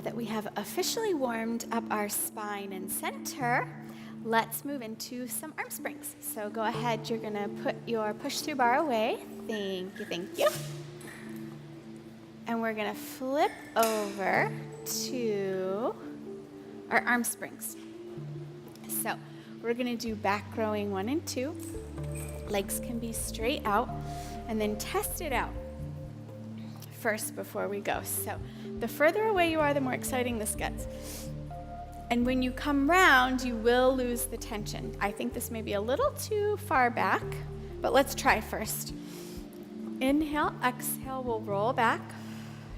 that we have officially warmed up our spine and center, let's move into some arm springs. So go ahead, you're gonna put your push-through bar away. Thank you. And we're gonna flip over to our arm springs. So we're gonna do back rowing 1 and 2. Legs can be straight out, and then test it out first before we go. So the further away you are, the more exciting this gets. And when you come round, you will lose the tension. I think this may be a little too far back, but let's try first. Inhale, exhale, we'll roll back.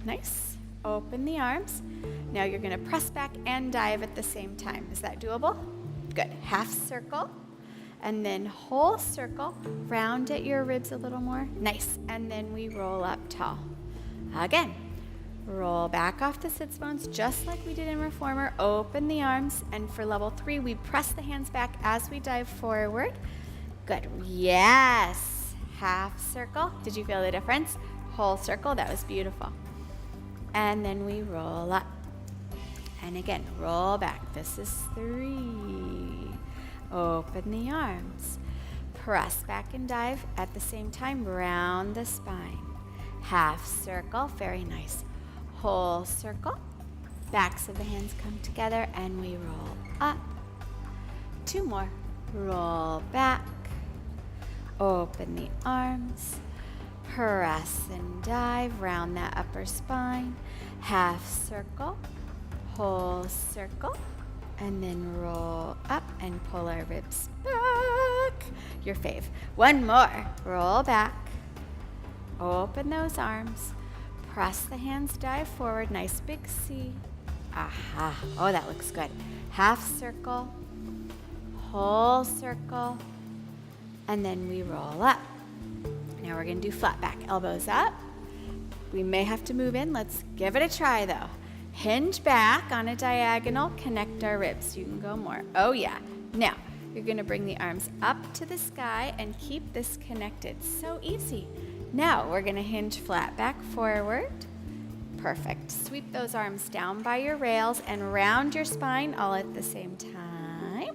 Nice. Open the arms. Now you're gonna press back and dive at the same time. Is that doable? Good. Half circle. And then whole circle. Round at your ribs a little more. Nice. And then we roll up tall. Again. Roll back off the sits bones just like we did in Reformer. Open the arms. And for level 3, we press the hands back as we dive forward. Good. Yes. Half circle. Did you feel the difference? Whole circle. That was beautiful. And then we roll up. And again, roll back. This is 3. Open the arms. Press back and dive at the same time. Round the spine. Half circle. Very nice. Whole circle. Backs of the hands come together and we roll up. 2 more. Roll back. Open the arms. Press and dive. Round that upper spine. Half circle. Whole circle. And then roll up and pull our ribs back. Your fave. 1 more. Roll back. Open those arms. Press the hands, dive forward. Nice big C. Aha. Oh, that looks good. Half circle. Whole circle. And then we roll up. Now we're going to do flat back. Elbows up. We may have to move in. Let's give it a try, though. Hinge back on a diagonal, connect our ribs. You can go more. Oh yeah. Now, you're gonna bring the arms up to the sky and keep this connected. So easy. Now, we're gonna hinge flat back forward. Perfect. Sweep those arms down by your rails and round your spine all at the same time.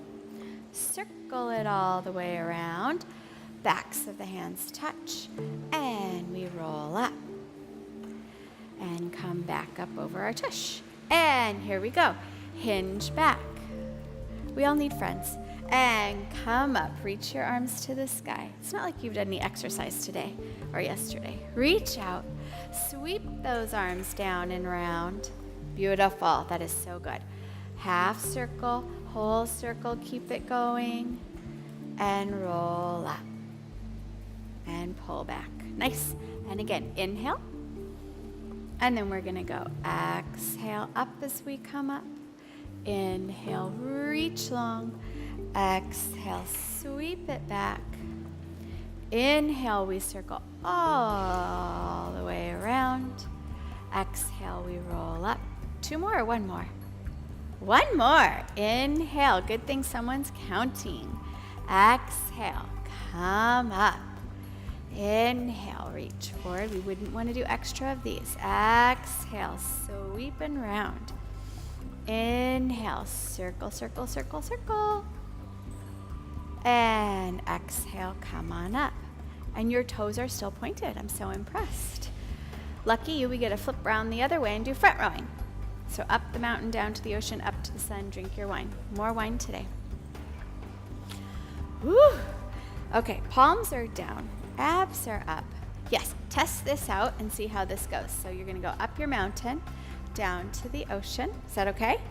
Circle it all the way around. Backs of the hands touch, and we roll up. And come back up over our tush. And here we go. Hinge back. We all need friends. And come up. Reach your arms to the sky. It's not like you've done any exercise today or yesterday. Reach out. Sweep those arms down and round. Beautiful. That is so good. Half circle, whole circle. Keep it going. And roll up. And pull back. Nice. And again, inhale. And then we're gonna go exhale up as we come up. Inhale, reach long. Exhale, sweep it back. Inhale, we circle all the way around. Exhale, we roll up. 2 more or 1 more? 1 more. Inhale, good thing someone's counting. Exhale, come up. Inhale, reach forward. We wouldn't want to do extra of these. Exhale, sweep and round. Inhale, circle, circle, circle, circle. And exhale, come on up. And your toes are still pointed. I'm so impressed. Lucky you, we get to flip around the other way and do front rowing. So up the mountain, down to the ocean, up to the sun, drink your wine. More wine today. Woo! Okay, palms are down. Abs are up. Yes, test this out and see how this goes. So you're gonna go up your mountain, down to the ocean. Is that okay?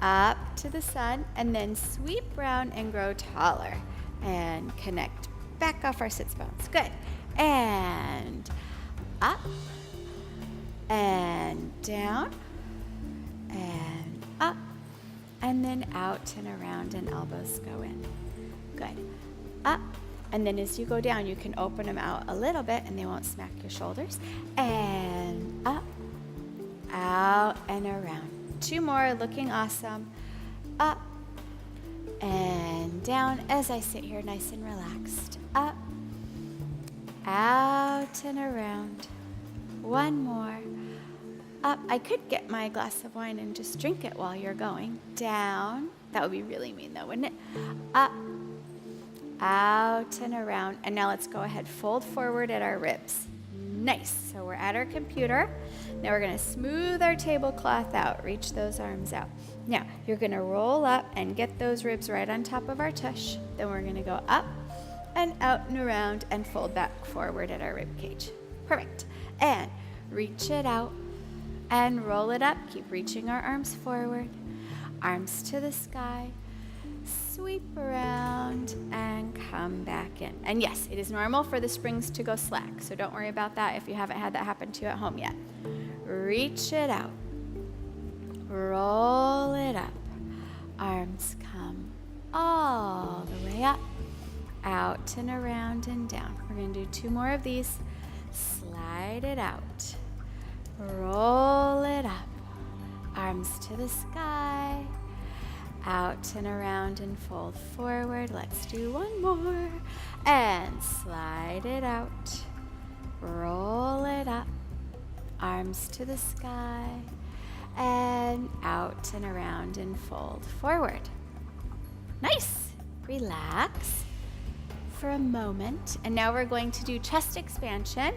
Up to the sun, and then sweep round and grow taller. And connect back off our sits bones. Good. And up, and down, and up, and then out and around, and elbows go in. Good. Up. And then as you go down, you can open them out a little bit and they won't smack your shoulders. And up, out, and around. 2 more, looking awesome. Up and down as I sit here nice and relaxed. Up, out, and around. 1 more. up. I could get my glass of wine and just drink it while you're going. Down. That would be really mean though, wouldn't it? Up, out and around. And now let's go ahead, fold forward at our ribs. Nice. So we're at our computer. Now we're going to smooth our tablecloth out. Reach those arms out. Now you're going to roll up and get those ribs right on top of our tush. Then we're going to go up and out and around and fold back forward at our rib cage. Perfect. And reach it out and roll it up. Keep reaching our arms forward. Arms to the sky. Sweep around and come back in. And yes, it is normal for the springs to go slack, so don't worry about that if you haven't had that happen to you at home yet. Reach it out. Roll it up. Arms come all the way up, out and around and down. We're going to do 2 more of these. Slide it out. Roll it up. Arms to the sky. Out and around and fold forward. Let's do 1 more. And slide it out. Roll it up. Arms to the sky. And out and around and fold forward. Nice. Relax for a moment. And now we're going to do chest expansion,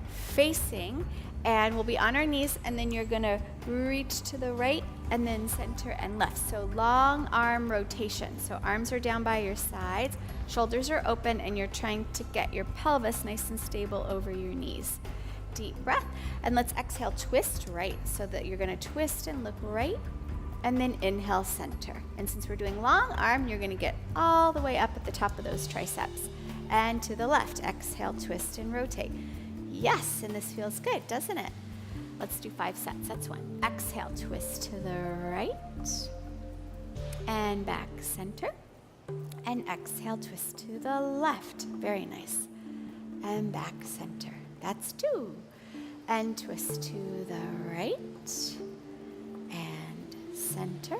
facing, and we'll be on our knees, and then you're going to reach to the right and then center and left. So long arm rotation. So arms are down by your sides, shoulders are open, and you're trying to get your pelvis nice and stable over your knees. Deep breath, and let's exhale, twist right, so that you're going to twist and look right, and then inhale, center. And since we're doing long arm, you're going to get all the way up at the top of those triceps. And to the left, exhale, twist and rotate. Yes, and this feels good, doesn't it? Let's do 5 sets. That's 1. Exhale, twist to the right and back, center. And exhale, twist to the left. Very nice. And back, center. That's 2. And twist to the right and center.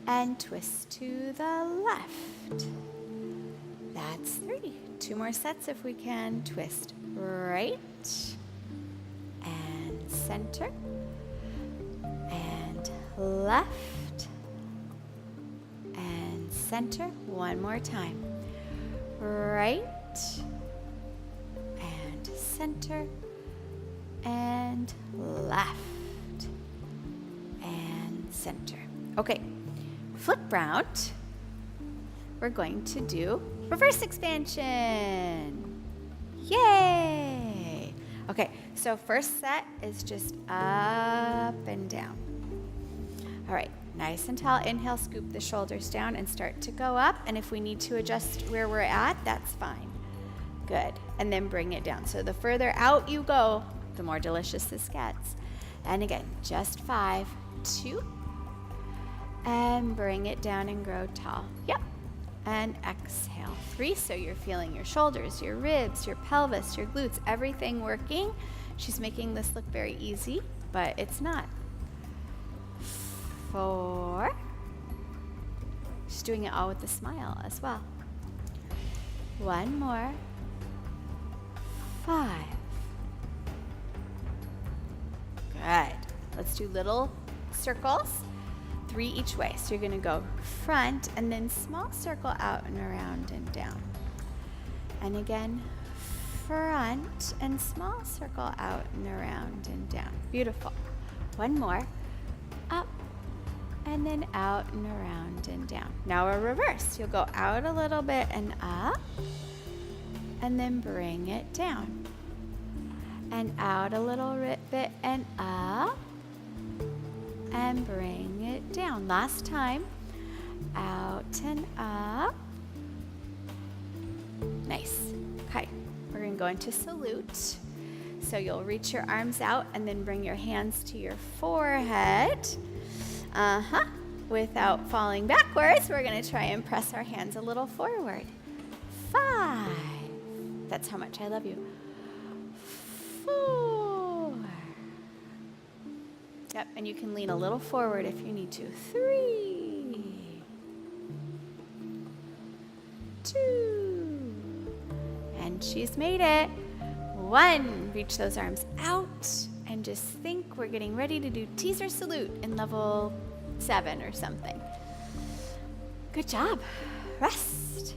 And twist to the left. That's 3. 2 more sets if we can. Twist right and center and left and center. 1 more time. Right and center and left and center. Okay, flip round. We're going to do reverse expansion. Yay! Okay, so first set is just up and down. All right, nice and tall. Inhale, scoop the shoulders down and start to go up. And if we need to adjust where we're at, that's fine. Good. And then bring it down. So the further out you go, the more delicious this gets. And again, just 5, 2, and bring it down and grow tall. Yep. And exhale, 3. So you're feeling your shoulders, your ribs, your pelvis, your glutes, everything working. She's making this look very easy, but it's not. 4. She's doing it all with a smile as well. 1 more. 5. Good. Let's do little circles. 3 each way. So you're going to go front and then small circle out and around and down. And again, front and small circle out and around and down. Beautiful. 1 more. Up and then out and around and down. Now a reverse. You'll go out a little bit and up and then bring it down. And out a little bit and up and bring it down. Last time. Out and up. Nice. Okay, we're going to go into salute. So you'll reach your arms out and then bring your hands to your forehead. Without falling backwards, we're going to try and press our hands a little forward. 5. That's how much I love you. 4. Yep, and you can lean a little forward if you need to. 3. 2. And she's made it. 1. Reach those arms out and just think we're getting ready to do teaser salute in level 7 or something. Good job. Rest.